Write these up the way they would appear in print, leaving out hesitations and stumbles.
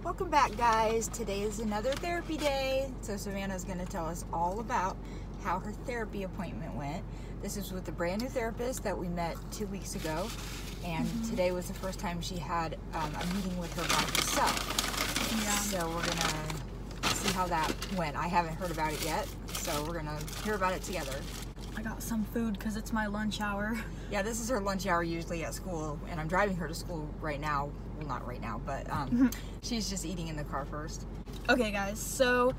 Welcome back, guys. Today is another therapy day. So Savannah's going to tell us all about how her therapy appointment went. This is with a brand new therapist that we met 2 weeks ago. And today was the first time she had a meeting with her by herself. Yeah. So we're going to see how that went. I haven't heard about it yet, so we're going to hear about it together. I got some food because it's my lunch hour. Yeah, this is her lunch hour usually at school, and I'm driving her to school right now. Well, not right now, but she's just eating in the car first. Okay, guys, so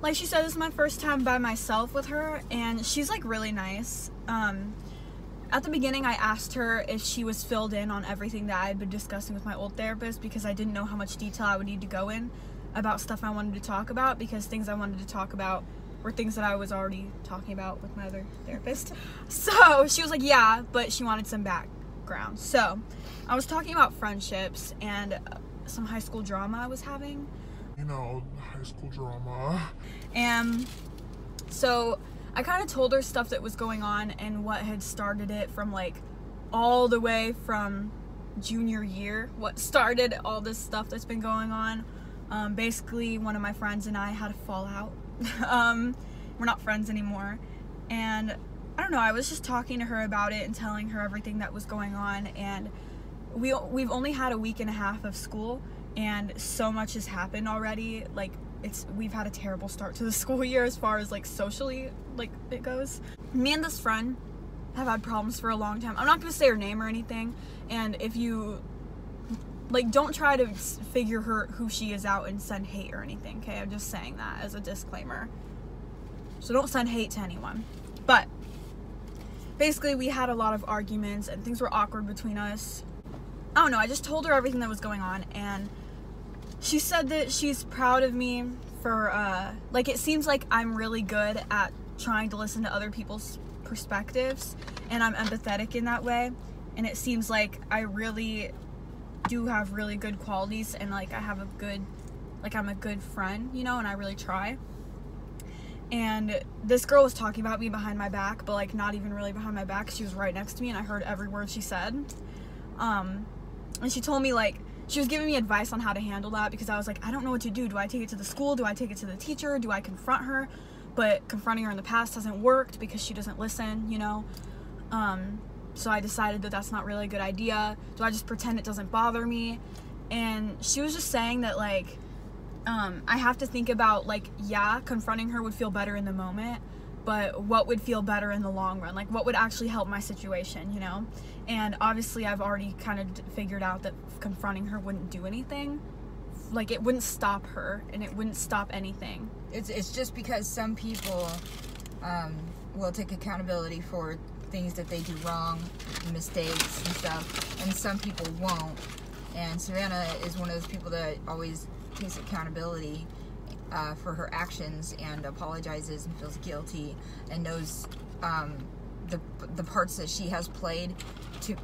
like she said, this is my first time by myself with her, and she's like really nice. At the beginning, I asked her if she was filled in on everything that I had been discussing with my old therapist because I didn't know how much detail I would need to go in about stuff I wanted to talk about, because things I wanted to talk about were things that I was already talking about with my other therapist. So she was like, yeah, but she wanted some background. So I was talking about friendships and some high school drama I was having. You know, high school drama. And so I kind of told her stuff that was going on and what had started it from like all the way from junior year, what started all this stuff that's been going on. Basically, one of my friends and I had a fallout. We're not friends anymore, and I don't know, I was just talking to her about it and telling her everything that was going on, and we've only had a week and a half of school, and so much has happened already. Like, we've had a terrible start to the school year as far as like socially like it goes. Me and this friend have had problems for a long time. I'm not gonna say her name or anything, and if you like, don't try to figure who she is out and send hate or anything, okay? I'm just saying that as a disclaimer. So don't send hate to anyone. But basically, we had a lot of arguments and things were awkward between us. I don't know, I just told her everything that was going on, and she said that she's proud of me for, like, it seems like I'm really good at trying to listen to other people's perspectives, and I'm empathetic in that way, and it seems like I really do have really good qualities, and like I have a good, like I'm a good friend, you know, and I really try. And this girl was talking about me behind my back, but like not even really behind my back. She was right next to me and I heard every word she said. And she told me, like, she was giving me advice on how to handle that, because I was like, I don't know what to do. Do I take it to the school? Do I take it to the teacher? Do I confront her? But confronting her in the past hasn't worked because she doesn't listen, you know. So I decided that that's not really a good idea. Do I just pretend it doesn't bother me? And she was just saying that, like, I have to think about, like, yeah, confronting her would feel better in the moment, but what would feel better in the long run? Like, what would actually help my situation, you know? And obviously I've already kind of figured out that confronting her wouldn't do anything. Like, it wouldn't stop her, and it wouldn't stop anything. It's just because some people will take accountability for things that they do wrong, mistakes and stuff, and some people won't. And Savannah is one of those people that always takes accountability for her actions and apologizes and feels guilty and knows the parts that she has played to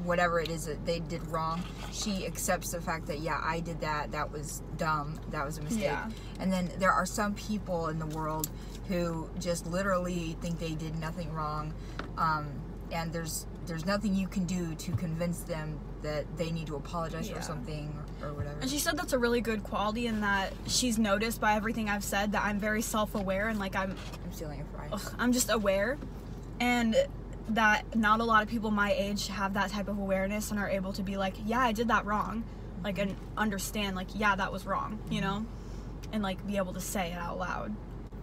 whatever it is that they did wrong. She accepts the fact that, yeah, I did that, that was dumb, that was a mistake. Yeah. And then there are some people in the world who just literally think they did nothing wrong, and there's nothing you can do to convince them that they need to apologize for something or whatever. And she said that's a really good quality, in that she's noticed by everything I've said that I'm very self-aware, and like I'm stealing a fry. I'm just aware, and that not a lot of people my age have that type of awareness and are able to be like, yeah, I did that wrong, like, and understand, like, yeah, that was wrong, you know, and like be able to say it out loud.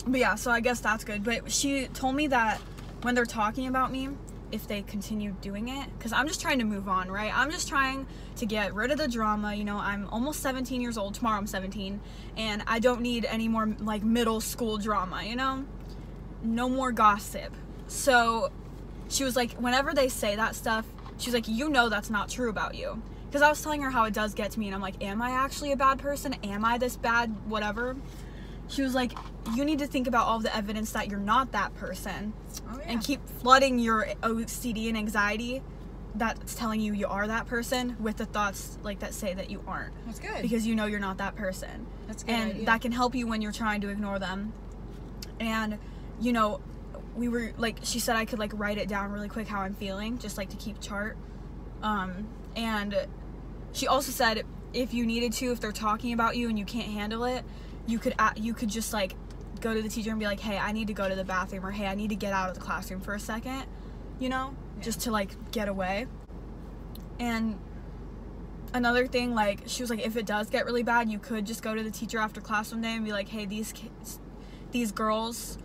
But yeah, so I guess that's good. But she told me that when they're talking about me, if they continue doing it, because I'm just trying to move on, right? I'm just trying to get rid of the drama, you know. I'm almost 17 years old. Tomorrow I'm 17, and I don't need any more like middle school drama, you know? No more gossip. So she was like, whenever they say that stuff, she's like, you know that's not true about you. Because I was telling her how it does get to me, and I'm like, am I actually a bad person? Am I this bad? Whatever. She was like, you need to think about all the evidence that you're not that person. Oh, yeah. And keep flooding your OCD and anxiety that's telling you you are that person with the thoughts like that say that you aren't. That's good. Because you know you're not that person. That's a good and idea. That can help you when you're trying to ignore them. And, you know, we were like, she said I could like write it down really quick how I'm feeling, just like to keep chart. And she also said if you needed to, if they're talking about you and you can't handle it, you could just like go to the teacher and be like, hey, I need to go to the bathroom, or hey, I need to get out of the classroom for a second, you know, just to like get away. And another thing, like, she was like, if it does get really bad, you could just go to the teacher after class one day and be like, hey, these girls,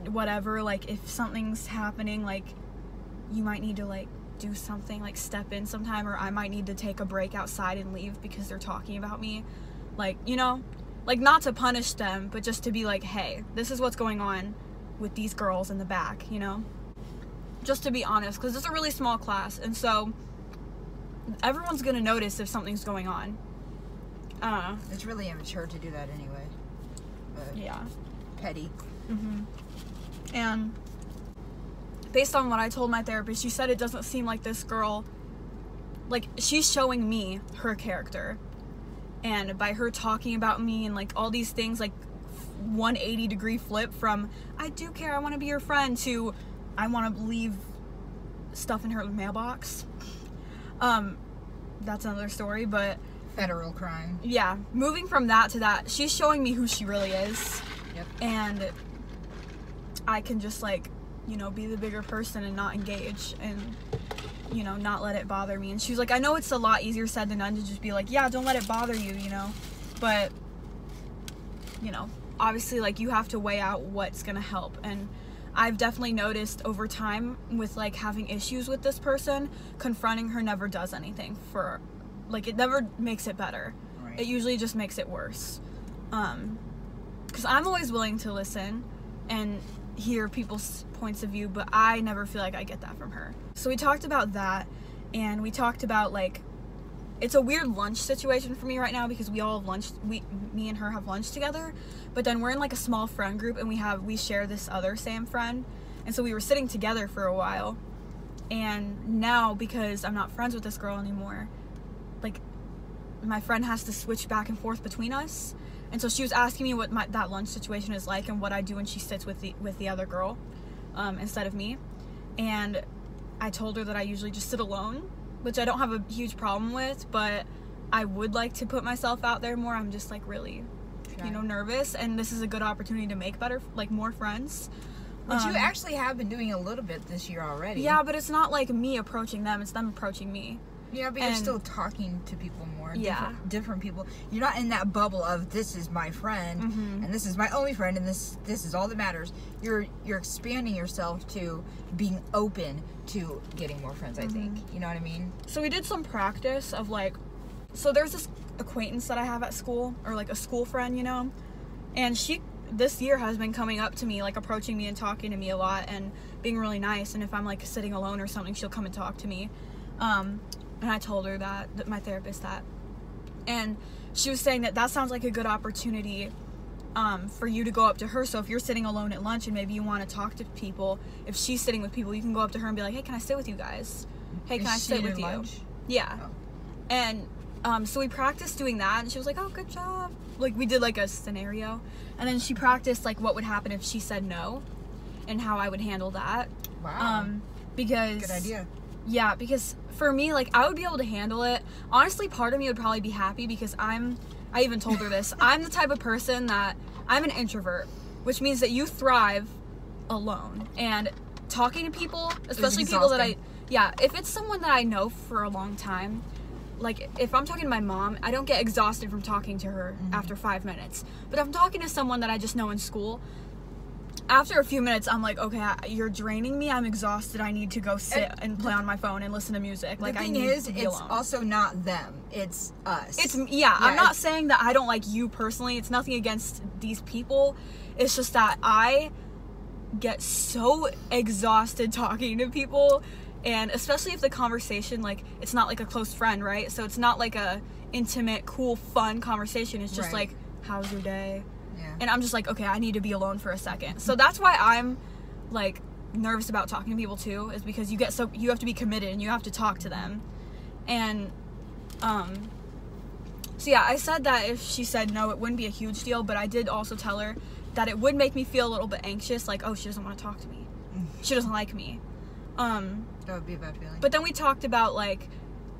whatever, like, if something's happening, like, you might need to like do something, like step in sometime, or I might need to take a break outside and leave because they're talking about me, like, you know, like, not to punish them, but just to be like, hey, this is what's going on with these girls in the back, you know, just to be honest, because it's a really small class, and so everyone's gonna notice if something's going on. It's really immature to do that anyway, but Yeah. petty. And based on what I told my therapist, she said it doesn't seem like this girl, like, she's showing me her character, and by her talking about me and like all these things, like 180-degree flip from I do care, I want to be your friend, to I want to leave stuff in her mailbox. That's another story, but Federal crime. yeah, moving from that to that, she's showing me who she really is. Yep. And I can just, like, you know, be the bigger person and not engage and, you know, not let it bother me. And she was like, I know it's a lot easier said than done to just be like, yeah, don't let it bother you, you know, but, you know, obviously, like, you have to weigh out what's gonna help. And I've definitely noticed over time with, like, having issues with this person, confronting her never does anything for, like, it never makes it better. Right. It usually just makes it worse. Because I'm always willing to listen and hear people's points of view, but I never feel like I get that from her. So we talked about that, and we talked about, like, it's a weird lunch situation for me right now because we all have lunch, me and her have lunch together, but then we're in like a small friend group, and we share this other Sam friend, and so we were sitting together for a while, and now because I'm not friends with this girl anymore, like, my friend has to switch back and forth between us, and so she was asking me what that lunch situation is like and what I do when she sits with the other girl instead of me, and I told her that I usually just sit alone, which I don't have a huge problem with, but I would like to put myself out there more. I'm just, like, really, you know, nervous, and this is a good opportunity to make more friends. Which you actually have been doing a little bit this year already. Yeah, but it's not like me approaching them, it's them approaching me. Yeah, but you're still talking to people more. Yeah. Different people. You're not in that bubble of this is my friend and this is my only friend and this is all that matters. You're expanding yourself to being open to getting more friends, I think. You know what I mean? So we did some practice of, like, so there's this acquaintance that I have at school, or like a school friend, you know, and she this year has been coming up to me, like, approaching me and talking to me a lot and being really nice, and if I'm, like, sitting alone or something, she'll come and talk to me. And I told her that my therapist that, and she was saying that sounds like a good opportunity for you to go up to her. So if you're sitting alone at lunch and maybe you want to talk to people, if she's sitting with people, you can go up to her and be like, hey, can I sit with you guys? Hey, can I sit with you? Lunch? Yeah. Oh. And so we practiced doing that, and she was like, oh, good job. Like, we did, like, a scenario, and then she practiced, like, what would happen if she said no and how I would handle that. Wow. Because good idea. Yeah, because for me, like, I would be able to handle it. Honestly, part of me would probably be happy because I even told her this, I'm the type of person that, I'm an introvert, which means that you thrive alone. And talking to people, especially people that if it's someone that I know for a long time, like, if I'm talking to my mom, I don't get exhausted from talking to her after 5 minutes. But if I'm talking to someone that I just know in school, after a few minutes, I'm like, okay, you're draining me. I'm exhausted. I need to go sit and play on my phone and listen to music. Like, the thing I need is, to be it's alone. also not them. It's us. I'm not saying that I don't like you personally. It's nothing against these people. It's just that I get so exhausted talking to people, and especially if the conversation, like, it's not like a close friend, right? So it's not like a intimate, cool, fun conversation. It's just like, how's your day? Yeah. And I'm just like, okay, I need to be alone for a second. So that's why I'm, like, nervous about talking to people too, is because you have to be committed and you have to talk to them. And so yeah, I said that if she said no, it wouldn't be a huge deal, but I did also tell her that it would make me feel a little bit anxious, like, oh, she doesn't want to talk to me, she doesn't like me. That would be a bad feeling. But then we talked about, like,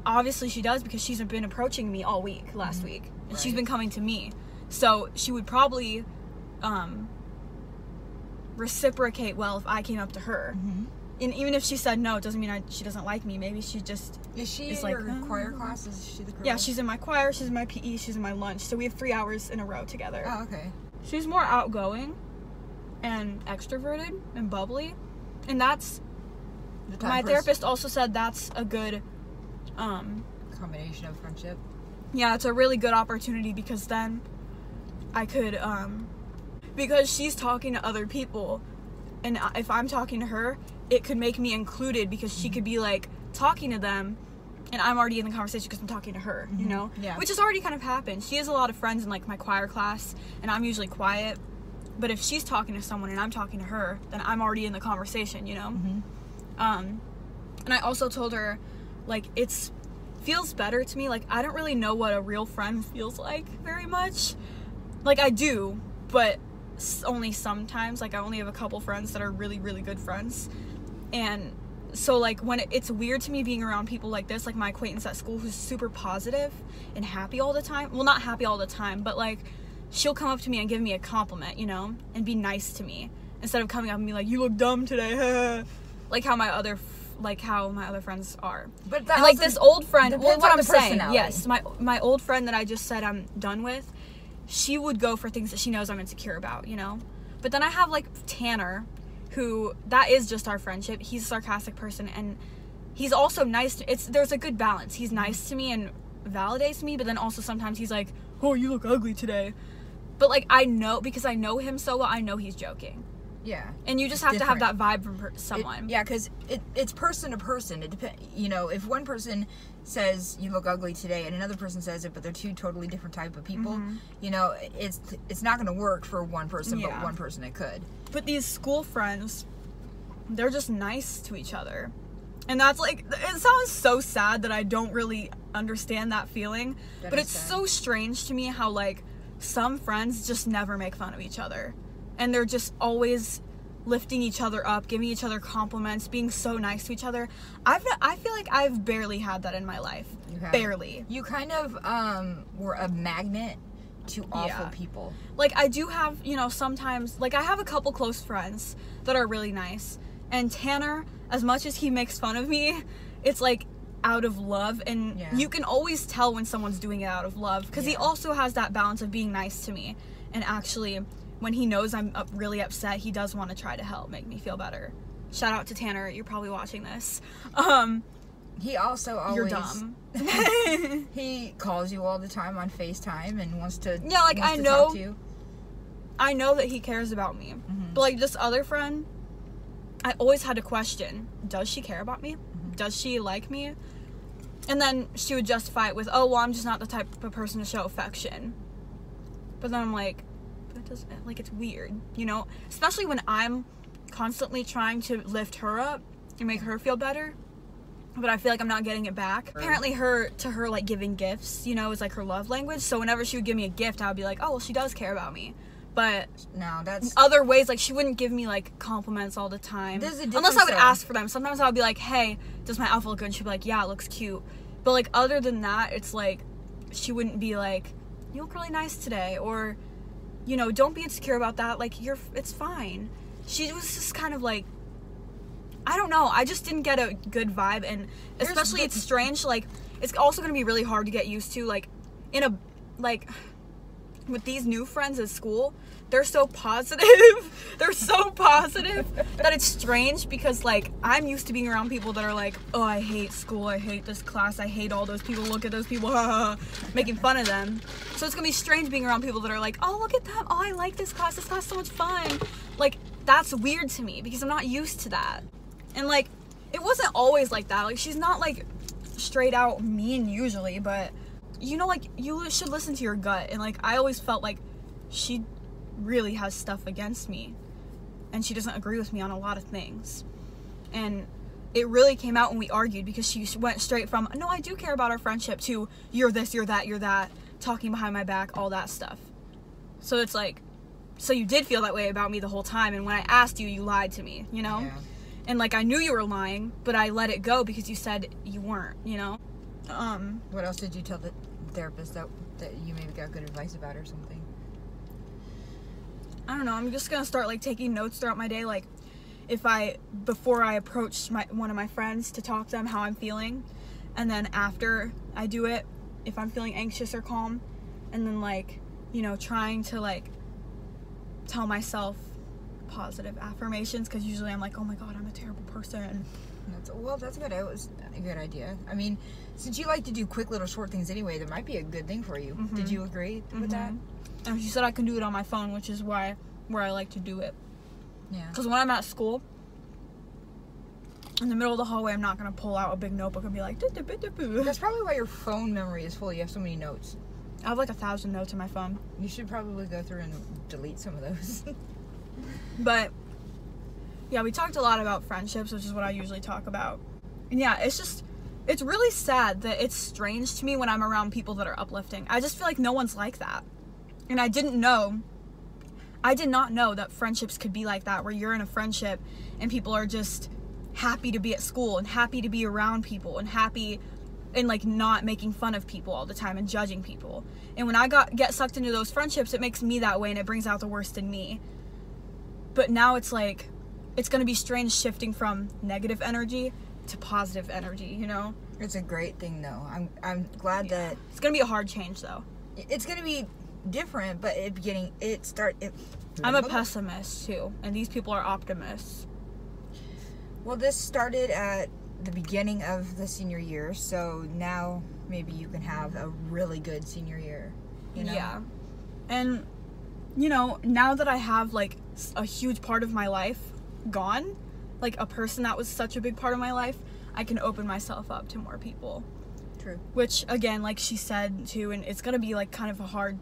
obviously she does, because she's been approaching me all week, last week. And she's been coming to me. So she would probably reciprocate well if I came up to her. And even if she said no, it doesn't mean she doesn't like me. Maybe she just Is she in like, your choir class? Is she the girl? yeah, she's in my choir, she's in my PE, she's in my lunch. So we have 3 hours in a row together. Oh, okay. She's more outgoing and extroverted and bubbly. And that's, my therapist also said that's a good combination of friendship. Yeah, it's a really good opportunity, because then I could, because she's talking to other people, and if I'm talking to her, it could make me included, because she could be like talking to them, and I'm already in the conversation because I'm talking to her, you know? Yeah. Which has already kind of happened. She has a lot of friends in like my choir class, and I'm usually quiet. But if she's talking to someone and I'm talking to her, then I'm already in the conversation, you know? And I also told her, like, feels better to me. Like, I don't really know what a real friend feels like very much. Like, I do, but only sometimes. Like, I only have a couple friends that are really, really good friends. And so, like, when it's weird to me being around people like this, like my acquaintance at school who's super positive and happy all the time. Well, not happy all the time, but, like, she'll come up to me and give me a compliment, you know, and be nice to me, instead of coming up and be like, you look dumb today, like how my other friends are. But and like this old friend, well, what I'm saying, personality. yes, my old friend that I just said I'm done with, she would go for things that she knows I'm insecure about, you know. But then I have like Tanner, who, that is just our friendship. He's a sarcastic person, and he's also nice. There's a good balance. He's nice to me and validates me, but then also sometimes he's like, oh, you look ugly today. But, like, I know, because I know him so well, I know he's joking. Yeah. And you just have to have that vibe from someone. Yeah, because it's person to person. It depends, you know, if one person says you look ugly today and another person says it, but they're two totally different type of people, you know, it's not going to work for one person, but one person it could. But these school friends, they're just nice to each other. And that's, like, it sounds so sad that I don't really understand that feeling. But it's so strange to me how, like, some friends just never make fun of each other, and they're just always lifting each other up, giving each other compliments, being so nice to each other. I feel like I've barely had that in my life. Barely. You kind of were a magnet to awful people. Like, I do have, you know, sometimes, like, I have a couple close friends that are really nice, and Tanner, as much as he makes fun of me, it's like out of love, and you can always tell when someone's doing it out of love, because he also has that balance of being nice to me, and actually when he knows I'm really upset, he does want to try to help make me feel better. Shout out to Tanner, you're probably watching this. He also always, you're dumb. He calls you all the time on FaceTime and wants to I know talk to you. I know that he cares about me, but like this other friend, I always had to question, does she care about me? Does she like me? And then she would justify it with, oh, well, I'm just not the type of person to show affection. But then I'm like, that doesn't, like, it's weird, you know? Especially when I'm constantly trying to lift her up and make her feel better, but I feel like I'm not getting it back. Apparently her, like, giving gifts, you know, is like her love language. So whenever she would give me a gift, I would be like, oh, well, she does care about me. But no, that's other ways, like, she wouldn't give me, like, compliments all the time. Unless I would ask for them. Sometimes I would be like, hey, does my outfit look good? And she'd be like, yeah, it looks cute. But, like, other than that, it's like, she wouldn't be like, you look really nice today. Or, you know, don't be insecure about that. Like, it's fine. She was just kind of like, I don't know. I just didn't get a good vibe. And especially, it's strange. Like, it's also going to be really hard to get used to. Like, with these new friends at school, they're so positive. They're so positive that it's strange, because, like, I'm used to being around people that are like, oh, I hate school, I hate this class, I hate all those people, look at those people, making fun of them. So it's gonna be strange being around people that are like, oh, look at them, oh, I like this class is so much fun. Like, that's weird to me, because I'm not used to that. And, like, it wasn't always like that. Like, she's not, like, straight out mean usually, but, you know, like, you should listen to your gut. And, like, I always felt like she really has stuff against me, and she doesn't agree with me on a lot of things. And it really came out when we argued, because she went straight from, no, I do care about our friendship, to you're this, you're that, talking behind my back, all that stuff. So it's like, so you did feel that way about me the whole time, and when I asked you, you lied to me, you know? And, like, I knew you were lying, but I let it go because you said you weren't, you know? What else did you tell the therapist that you maybe got good advice about or something? I don't know. I'm just gonna start like taking notes throughout my day. Like, before I approach one of my friends to talk to them how I'm feeling, and then after I do it, if I'm feeling anxious or calm, and then like, you know, trying to like tell myself positive affirmations, because usually I'm like, oh my god, I'm a terrible person. That's good. It was a good idea. I mean, since you like to do quick little short things anyway, that might be a good thing for you. Did you agree with that? And she said I can do it on my phone, which is where I like to do it. Yeah. Because when I'm at school, in the middle of the hallway, I'm not going to pull out a big notebook and be like, That's probably why your phone memory is full. You have so many notes. I have like 1,000 notes in my phone. You should probably go through and delete some of those. But yeah, we talked a lot about friendships, which is what I usually talk about. And yeah, it's really sad that it's strange to me when I'm around people that are uplifting. I just feel like no one's like that. And I did not know that friendships could be like that, where you're in a friendship and people are just happy to be at school and happy to be around people and happy and like not making fun of people all the time and judging people. And when I get sucked into those friendships, it makes me that way and it brings out the worst in me. But now it's like, it's going to be strange shifting from negative energy to positive energy, you know? It's a great thing, though. I'm glad that... It's going to be a hard change, though. It's going to be different, but I'm a pessimist, too. And these people are optimists. Well, this started at the beginning of the senior year, so now maybe you can have a really good senior year, you know? Yeah. And, you know, now that I have, like, a huge part of my life gone, like a person that was such a big part of my life, I can open myself up to more people. True. Which, again, like she said too, and it's gonna be like kind of a hard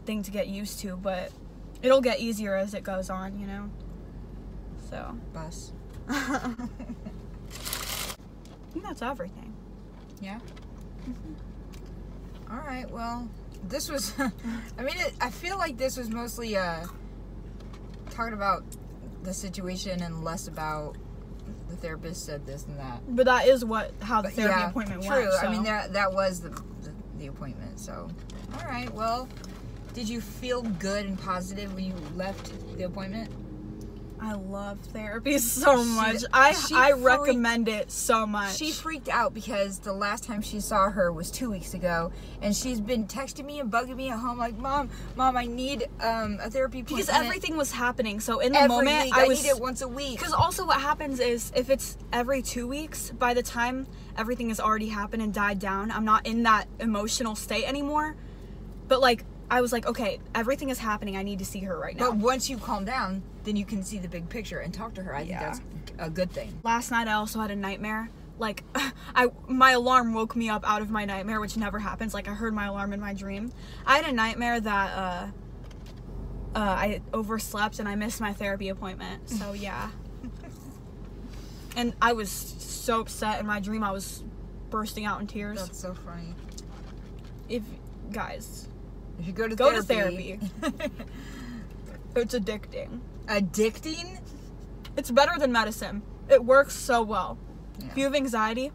thing to get used to, but it'll get easier as it goes on, you know? So. Bus. I think that's everything. Yeah? Mm-hmm. Alright, well, this was, I feel like this was mostly, talking about the situation and less about the therapist said this and that. But that is how the therapy appointment went. True. So. I mean, that was the appointment. So, all right. Well, did you feel good and positive when you left the appointment? I love therapy so much. I recommend it so much. She freaked out because the last time she saw her was 2 weeks ago, and she's been texting me and bugging me at home like, Mom, I need a therapy appointment. Because everything was happening. So in the moment, week. I need it once a week. Because also what happens is if it's every 2 weeks, by the time everything has already happened and died down, I'm not in that emotional state anymore. But like, I was like, okay, everything is happening. I need to see her right now. But once you calm down, then you can see the big picture and talk to her. I think that's a good thing. Last night I also had a nightmare. Like, my alarm woke me up out of my nightmare, which never happens. Like, I heard my alarm in my dream. I had a nightmare that I overslept and I missed my therapy appointment. So, yeah. And I was so upset in my dream. I was bursting out in tears. That's so funny. If you go to therapy. It's addicting. Addicting? It's better than medicine. It works so well. Yeah. If you have anxiety,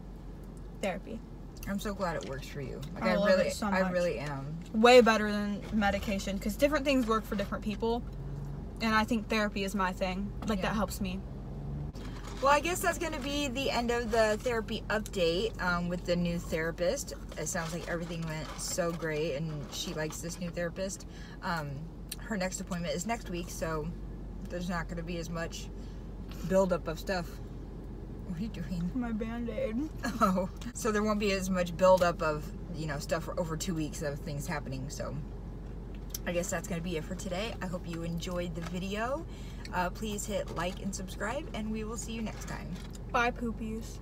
therapy. I'm so glad it works for you. Like, I love it so much. I really am. Way better than medication, because different things work for different people, and I think therapy is my thing. Like, that helps me. Well, I guess that's going to be the end of the therapy update with the new therapist. It sounds like everything went so great, and she likes this new therapist. Her next appointment is next week, so there's not going to be as much buildup of stuff. What are you doing? My Band-Aid. Oh, so there won't be as much buildup of, stuff for over 2 weeks of things happening. So I guess that's going to be it for today. I hope you enjoyed the video. Please hit like and subscribe, and we will see you next time. Bye, poopies.